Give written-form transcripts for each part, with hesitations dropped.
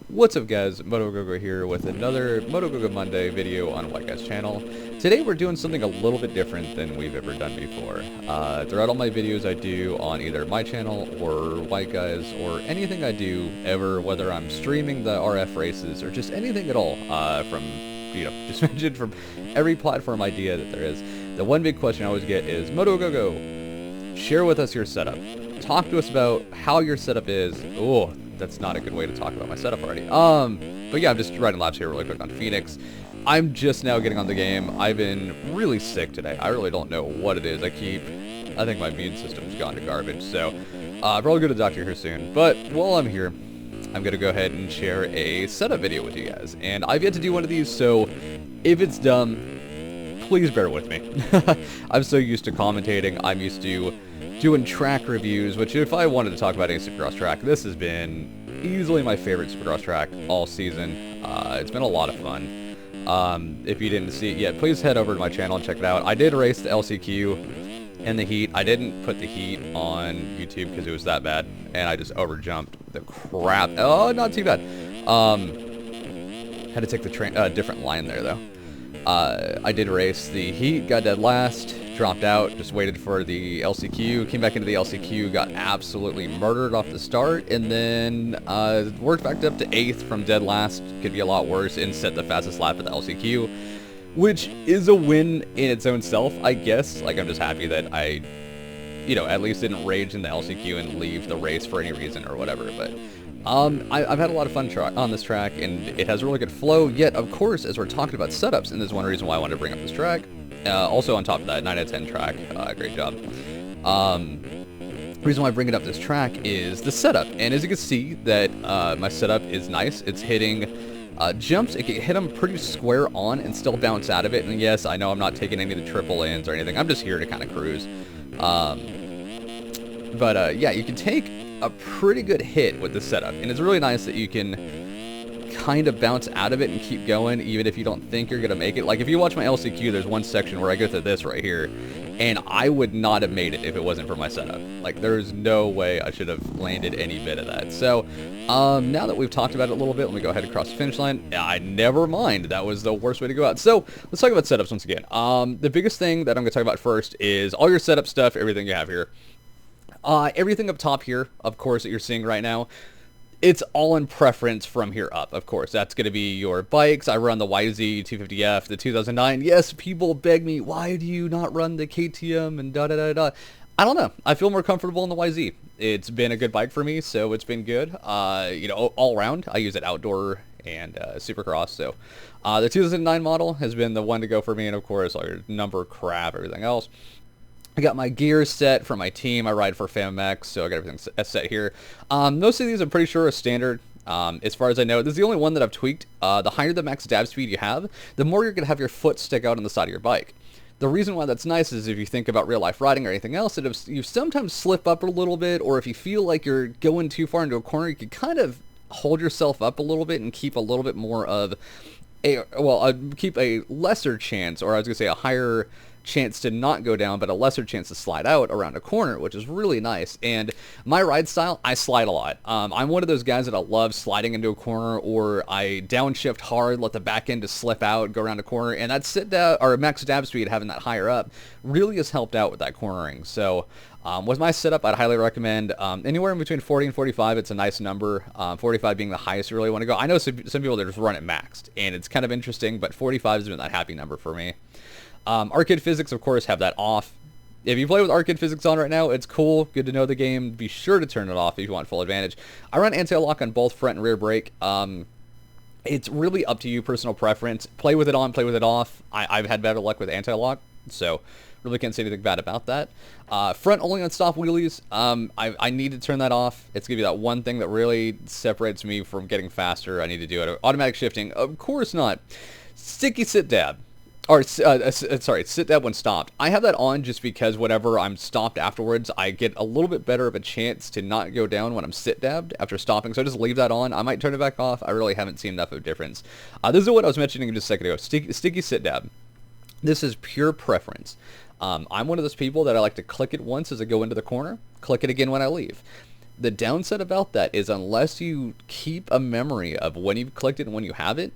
What's up guys, Motoagogo here with another Motoagogo Monday video on WhiteGuy's channel. Today we're doing something a little bit different than we've ever done before. Throughout all my videos I do on either my channel or WhiteGuy's or anything I do ever, whether I'm streaming the RF races or just anything at all, from, just mentioned from every platform idea that there is. The one big question I always get is, Motoagogo, share with us your setup. Talk to us about how your setup is. Oh, that's not a good way to talk about my setup already. But yeah, I'm just riding laps here really quick on Phoenix. I'm just now getting on the game. I've been really sick today. I really don't know what it is. I think my immune system's gone to garbage, so I'll probably go to the doctor here soon. But while I'm here, I'm going to go ahead and share a setup video with you guys. And I've yet to do one of these, so if it's dumb, please bear with me. I'm so used to commentating. I'm used to doing track reviews, which if I wanted to talk about any Supercross track, this has been easily my favorite Supercross track all season. It's been a lot of fun. If you didn't see it yet, please head over to my channel and check it out. I did race the LCQ in the heat. I didn't put the heat on YouTube because it was that bad, and I just overjumped the crap. Oh, not too bad. Had to take the train, different line there though. I did race the heat, got dead last, dropped out, just waited for the LCQ, came back into the LCQ, got absolutely murdered off the start, and then worked back up to 8th from dead last, could be a lot worse, and set the fastest lap at the LCQ, which is a win in its own self, I guess. Like, I'm just happy that I, at least didn't rage in the LCQ and leave the race for any reason or whatever, but I've had a lot of fun on this track, and it has a really good flow, yet, of course, as we're talking about setups, and this is one reason why I wanted to bring up this track, also on top of that, 9 out of 10 track, great job. The reason why I bring it up this track is the setup, and as you can see, that my setup is nice. It's hitting jumps. It can hit them pretty square on and still bounce out of it, and yes, I know I'm not taking any of the triple ins or anything. I'm just here to kind of cruise. Yeah, you can take a pretty good hit with the setup, and it's really nice that you can kind of bounce out of it and keep going even if you don't think you're gonna make it. Like, if you watch my LCQ, there's one section where I go to this right here, and I would not have made it if it wasn't for my setup. Like, there's no way I should have landed any bit of that. So now that we've talked about it a little bit, let me go ahead and cross the finish line. Never mind, that was the worst way to go out. So let's talk about setups once again. The biggest thing that I'm gonna talk about first is all your setup stuff, everything you have here. Everything up top here, of course, that you're seeing right now, it's all in preference from here up, of course. That's going to be your bikes. I run the YZ250F, the 2009. Yes, people beg me, why do you not run the KTM and da-da-da-da? I don't know. I feel more comfortable in the YZ. It's been a good bike for me, so it's been good. All around, I use it outdoor and Supercross, so the 2009 model has been the one to go for me, and of course, all your number crap, everything else. I got my gears set for my team. I ride for FanMail, so I got everything set here. Most of these I'm pretty sure are standard. As far as I know, this is the only one that I've tweaked. The higher the max dab speed you have, the more you're going to have your foot stick out on the side of your bike. The reason why that's nice is if you think about real life riding or anything else, that if you sometimes slip up a little bit, or if you feel like you're going too far into a corner, you can kind of hold yourself up a little bit and keep a little bit more of keep a lesser chance, or I was going to say a higher chance to not go down, but a lesser chance to slide out around a corner, which is really nice. And my ride style, I slide a lot. I'm one of those guys that I love sliding into a corner, or I downshift hard, let the back end to slip out, go around a corner, and that sit down or max dab speed, having that higher up, really has helped out with that cornering. So with my setup, I'd highly recommend anywhere in between 40 and 45. It's a nice number. 45 being the highest you really want to go. I know some people that just run it maxed, and it's kind of interesting, but 45 has been that happy number for me. Arcade physics, of course, have that off. If you play with arcade physics on right now, it's cool. Good to know the game. Be sure to turn it off if you want full advantage. I run anti-lock on both front and rear brake. It's really up to you, personal preference. Play with it on, play with it off. I've had better luck with anti-lock, so really can't say anything bad about that. Front only on stop wheelies. I need to turn that off. It's going to be that one thing that really separates me from getting faster. I need to do it. Automatic shifting, of course not. Sticky sit dab. Or, sorry, sit dab when stopped. I have that on just because whenever I'm stopped afterwards, I get a little bit better of a chance to not go down when I'm sit dabbed after stopping. So I just leave that on. I might turn it back off. I really haven't seen enough of a difference. This is what I was mentioning just a second ago. Sticky sit dab. This is pure preference. I'm one of those people that I like to click it once as I go into the corner, click it again when I leave. The downside about that is unless you keep a memory of when you've clicked it and when you have it,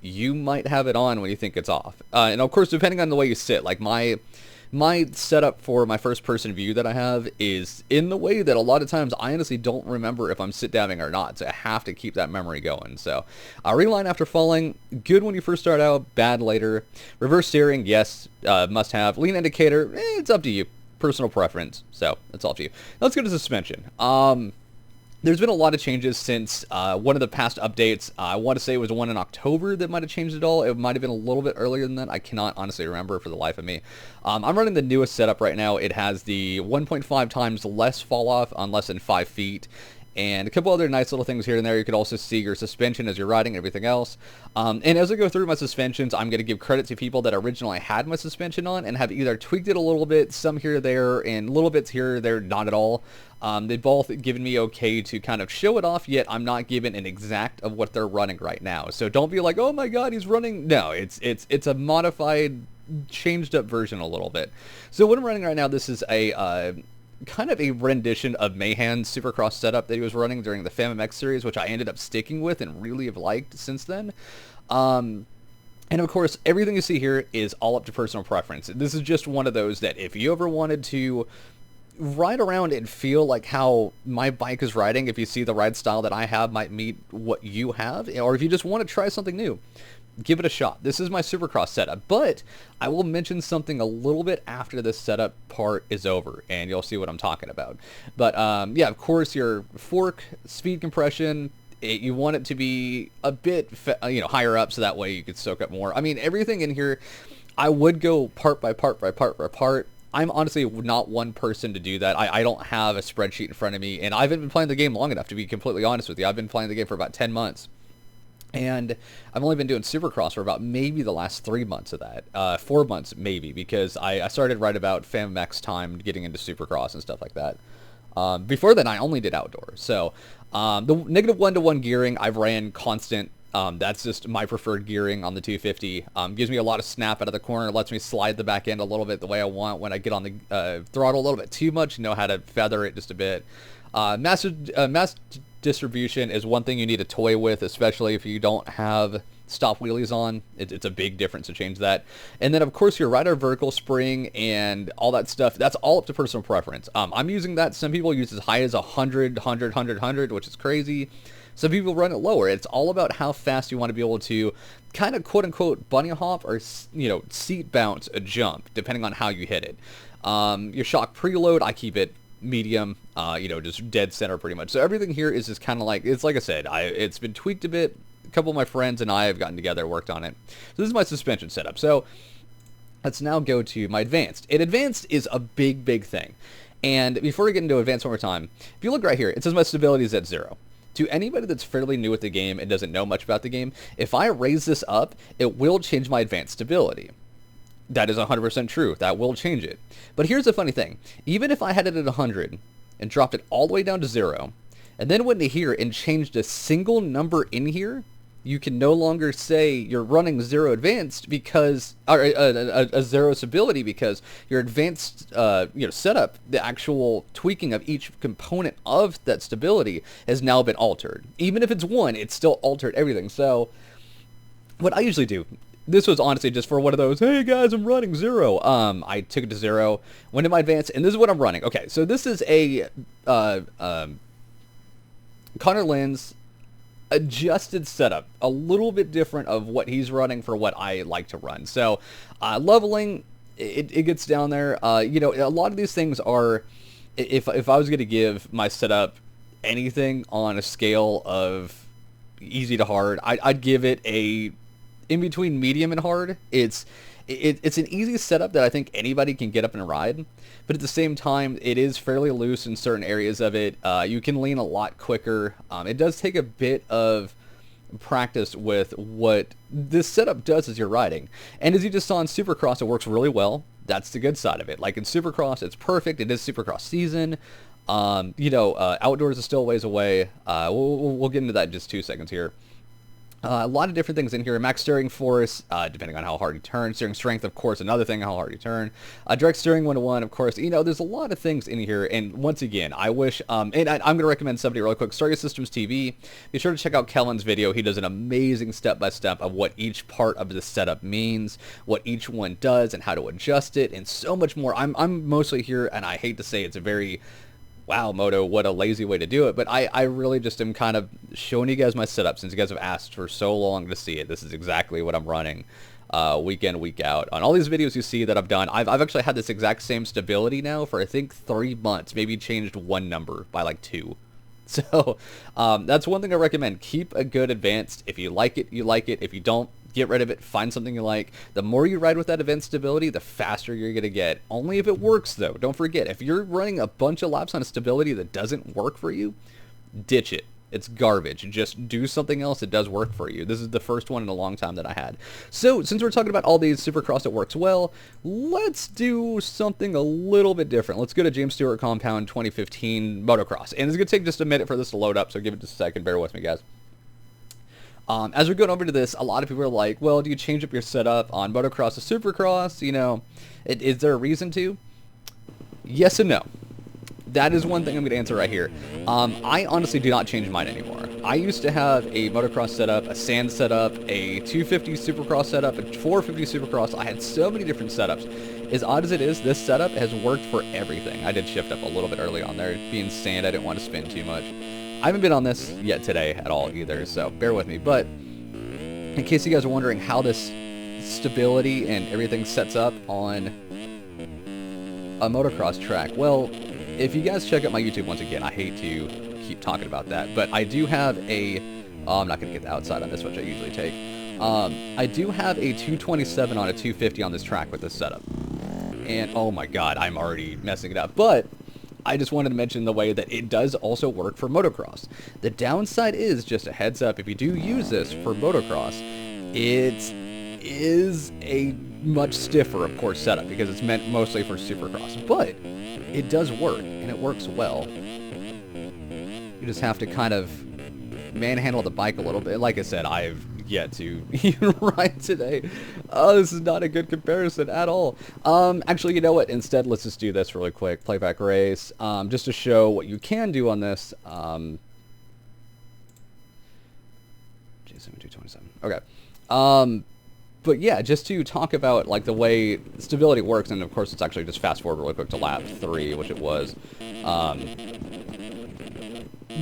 you might have it on when you think it's off. And of course, depending on the way you sit, like my setup for my first person view that I have is in the way that a lot of times I honestly don't remember if I'm sit downing or not, so I have to keep that memory going. So reline after falling, good when you first start out, bad later. Reverse steering, yes, must have. Lean indicator, it's up to you, personal preference, so it's all up to you. Let's go to suspension. There's been a lot of changes since one of the past updates. I want to say it was one in October that might have changed it all. It might have been a little bit earlier than that. I cannot honestly remember for the life of me. I'm running the newest setup right now. It has the 1.5 times less fall off on less than 5 feet. And a couple other nice little things here and there. You could also see your suspension as you're riding and everything else. And as I go through my suspensions, I'm going to give credit to people that originally had my suspension on and have either tweaked it a little bit, some here or there, and little bits here or there, not at all. They've both given me okay to kind of show it off, yet I'm not given an exact of what they're running right now. So don't be like, oh my god, he's running. No, it's a modified, changed up version a little bit. So what I'm running right now, this is a kind of a rendition of Mayhan's Supercross setup that he was running during the FanMail series, which I ended up sticking with and really have liked since then. And of course, everything you see here is all up to personal preference. This is just one of those that if you ever wanted to ride around and feel like how my bike is riding, if you see the ride style that I have might meet what you have, or if you just want to try something new, give it a shot. This is my Supercross setup, but I will mention something a little bit after this setup part is over, and you'll see what I'm talking about. But yeah, of course, your fork, speed compression, you want it to be a bit higher up, so that way you could soak up more. I mean, everything in here, I would go part by part by part by part. I'm honestly not one person to do that. I don't have a spreadsheet in front of me, and I haven't been playing the game long enough to be completely honest with you. I've been playing the game for about 10 months. And I've only been doing Supercross for about maybe the last 3 months of that. 4 months maybe, because I started right about FanMax time getting into Supercross and stuff like that. Before then, I only did outdoor. So the negative 1-to-1 gearing, I've ran constant. That's just my preferred gearing on the 250. Gives me a lot of snap out of the corner, lets me slide the back end a little bit the way I want. When I get on the throttle a little bit too much, know how to feather it just a bit. Mass distribution is one thing you need to toy with, especially if you don't have stop wheelies on. It's a big difference to change that. And then of course your rider vertical spring and all that stuff, that's all up to personal preference. I'm using that. Some people use as high as 100, which is crazy. Some people run it lower. It's all about how fast you want to be able to kind of quote unquote bunny hop or seat bounce a jump depending on how you hit it. Your shock preload, I keep it medium, just dead center pretty much. So everything here is just kind of like, it's like I said, it's been tweaked a bit. A couple of my friends and I have gotten together, worked on it. So this is my suspension setup. So let's now go to my advanced. And advanced is a big thing. And before we get into advanced one more time, if you look right here, it says my stability is at 0. To anybody that's fairly new at the game and doesn't know much about the game, if I raise this up, it will change my advanced stability. That is 100% true. That will change it. But here's the funny thing. Even if I had it at 100 and dropped it all the way down to 0, and then went to here and changed a single number in here, you can no longer say you're running 0 advanced because, or a 0 stability, because your advanced setup, the actual tweaking of each component of that stability has now been altered. Even if it's 1, it's still altered everything. So what I usually do, this was honestly just for one of those, hey guys, I'm running 0. I took it to 0, went to my advanced, and this is what I'm running. Okay, so this is a Connor Lynn's adjusted setup, a little bit different of what he's running for what I like to run. So leveling, it gets down there. A lot of these things are, if I was going to give my setup anything on a scale of easy to hard, I'd give it a in between medium and hard. It's an easy setup that I think anybody can get up and ride, but at the same time, it is fairly loose in certain areas of it. You can lean a lot quicker. It does take a bit of practice with what this setup does as you're riding. And as you just saw in Supercross, it works really well. That's the good side of it. Like in Supercross, it's perfect. It is Supercross season. Outdoors is still a ways away. We'll get into that in just 2 seconds here. A lot of different things in here. Max steering force, depending on how hard you turn. Steering strength, of course, another thing, how hard you turn. Direct steering 1-to-1, of course. You know, there's a lot of things in here. And once again, I wish, and I'm going to recommend somebody really quick. Start Your Systems TV. Be sure to check out Kellen's video. He does an amazing step-by-step of what each part of the setup means, what each one does, and how to adjust it, and so much more. I'm mostly here, and I hate to say it's a very... wow, Moto, what a lazy way to do it. But I really just am kind of showing you guys my setup since you guys have asked for so long to see it. This is exactly what I'm running week in, week out. On all these videos you see that I've done, I've actually had this exact same stability now for, I think, 3 months. Maybe changed one number by like 2. So that's one thing I recommend. Keep a good advanced. If you like it, you like it. If you don't, get rid of it, find something you like. The more you ride with that event stability, the faster you're going to get. Only if it works, though. Don't forget, if you're running a bunch of laps on a stability that doesn't work for you, ditch it. It's garbage. Just do something else that does work for you. This is the first one in a long time that I had. So, since we're talking about all these Supercross that works well, let's do something a little bit different. Let's go to James Stewart Compound 2015 Motocross. And it's going to take just a minute for this to load up, so give it just a second. Bear with me, guys. As we're going over to this, a lot of people are like, well, do you change up your setup on motocross to supercross? You know, is there a reason to? Yes and no. That is one thing I'm going to answer right here. I honestly do not change mine anymore. I used to have a motocross setup, a sand setup, a 250 supercross setup, a 450 supercross. I had so many different setups. As odd as it is, this setup has worked for everything. I did shift up a little bit early on there. Being sand, I didn't want to spin too much. I haven't been on this yet today at all either, so bear with me. But in case you guys are wondering how this stability and everything sets up on a motocross track, well, if you guys check out my YouTube once again, I hate to keep talking about that, but I do have a, I'm not going to get the outside on this, which I usually take. I do have a 227 on a 250 on this track with this setup. And oh my god, I'm already messing it up. But I just wanted to mention the way that it does also work for motocross. The downside is, just a heads up, if you do use this for motocross, it is a much stiffer, of course, setup because it's meant mostly for supercross. But it does work, and it works well. You just have to kind of manhandle the bike a little bit. Like I said, I've yet to even ride today. Oh, this is not a good comparison at all. Actually, you know what? Instead, let's just do this really quick. Playback race. Just to show what you can do on this. J7227. Okay. But yeah, just to talk about like the way stability works, and of course it's actually just fast forward really quick to lap 3, which it was.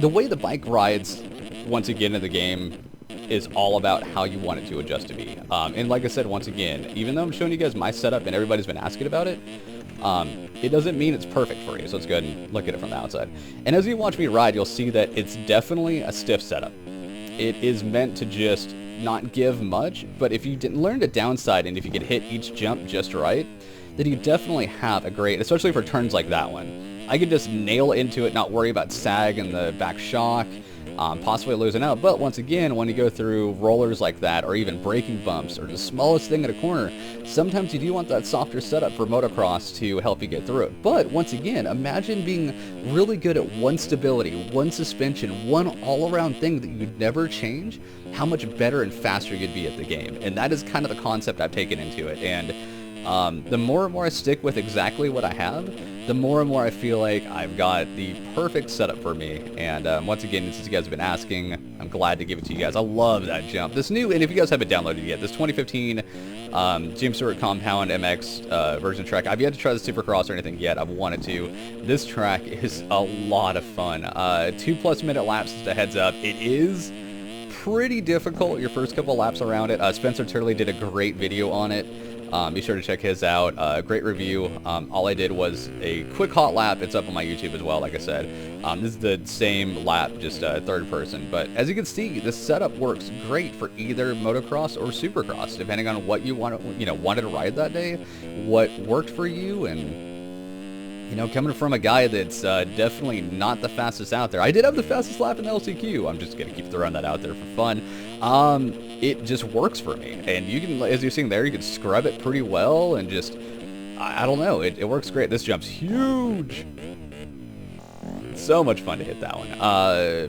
The way the bike rides once again in the game is all about how you want it to adjust to be. And like I said, once again, even though I'm showing you guys my setup and everybody's been asking about it, it doesn't mean it's perfect for you. So let's go ahead and look at it from the outside. And as you watch me ride, you'll see that it's definitely a stiff setup. It is meant to just not give much, but if you didn't learn to downside and if you could hit each jump just right, then you definitely have a great, especially for turns like that one. I could just nail into it, not worry about sag and the back shock, possibly losing out. But once again, when you go through rollers like that, or even braking bumps, or the smallest thing at a corner, sometimes you do want that softer setup for motocross to help you get through it. But once again, imagine being really good at one stability, one suspension, one all-around thing that you'd never change, how much better and faster you'd be at the game. And that is kind of the concept I've taken into it. And the more and more I stick with exactly what I have, the more and more I feel like I've got the perfect setup for me. And once again, since you guys have been asking, I'm glad to give it to you guys. I love that jump. This new, and if you guys haven't downloaded it yet, this 2015 James Stewart Compound MX version track, I've yet to try the Supercross or anything yet. I've wanted to. This track is a lot of fun. 2+ minute laps, just a heads up. It is pretty difficult your first couple laps around it. Spencer Turley did a great video on it. Be sure to check his out. Great review. All I did was a quick hot lap. It's up on my YouTube as well, like I said. This is the same lap, just third person. But as you can see, this setup works great for either motocross or supercross, depending on what you wanted to ride that day, what worked for you, and coming from a guy that's definitely not the fastest out there. I did have the fastest lap in the LCQ. I'm just going to keep throwing that out there for fun. It just works for me. And you can, as you're seeing there, you can scrub it pretty well and just, I don't know, it works great. This jump's huge. so much fun to hit that one.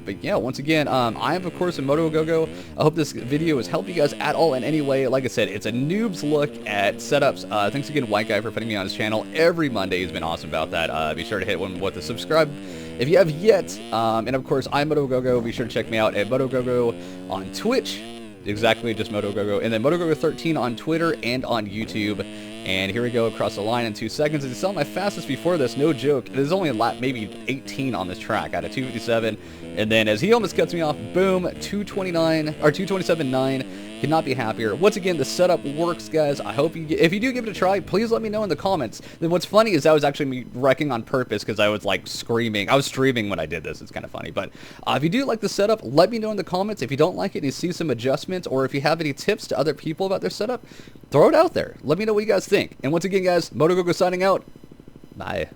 But yeah, once again, I am of course a Motoagogo. I hope this video has helped you guys at all in any way. Like I said, it's a noob's look at setups. Thanks again, WhiteGuy, for putting me on his channel every Monday. He's been awesome about that. Be sure to hit one with the subscribe if you have yet. And of course, I'm Motoagogo. Be sure to check me out at Motoagogo on Twitch. Exactly, just Motoagogo. And then Motoagogo13 on Twitter and on YouTube. And here we go across the line in 2 seconds. It's still my fastest before this, no joke. There's only a lap, maybe 18 on this track out of 257. And then as he almost cuts me off, boom, 229 or 227.9. Cannot be happier. Once again, the setup works, guys. I hope if you do give it a try, please let me know in the comments. Then what's funny is that was actually me wrecking on purpose because I was like screaming. I was streaming when I did this. It's kind of funny. But if you do like the setup, let me know in the comments. If you don't like it and you see some adjustments, or if you have any tips to other people about their setup, throw it out there. Let me know what you guys think. And once again, guys, Motoagogo signing out. Bye.